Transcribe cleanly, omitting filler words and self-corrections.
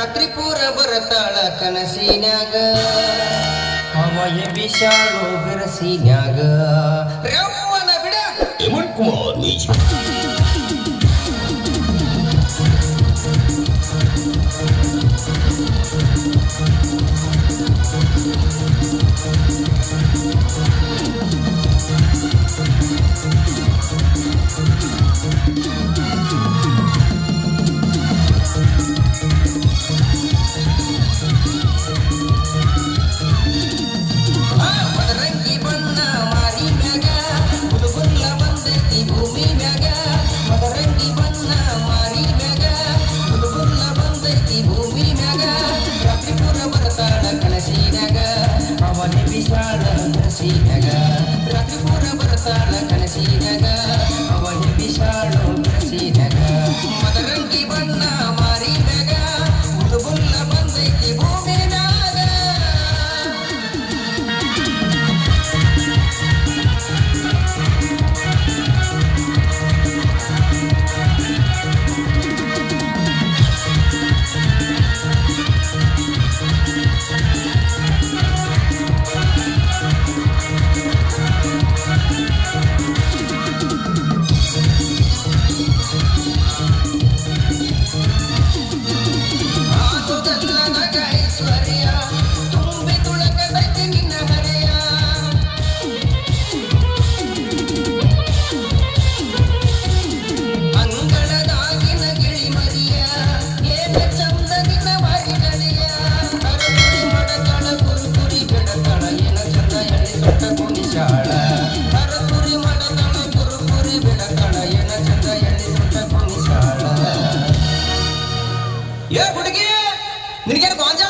ರಾತ್ರಿ ಪೂರ ಬರತಾಳ ಕನಸಿನ್ಯಾಗ ಅವಯ ಬಿಶಾಳು ಬಿರಸಿನ್ಯಾಗ ರವ್ವನ ಬಿಡ ಹೇಮಂತ್ ಕುಮಾರ್ ನಿಜ ರಾತ್ರಿ ಪೂರ ಬರತಾಳ ಕನಸಿನ್ಯಾಗ ಅವಯ ಬಿಶಾಳು ಬಿರಸಿನ್ಯಾಗ ಮದರಂಗಿ ಬಣ್ಣ ಮಾರಿ ಮ್ಯಾಗ ಬುಲ್ಲ ಬಂದೈತಿ ಭೂಮಿ ಮ್ಯಾಗ ಹುಡುಗಿ ನಿನಗೇನು ಗಾಂಜಾ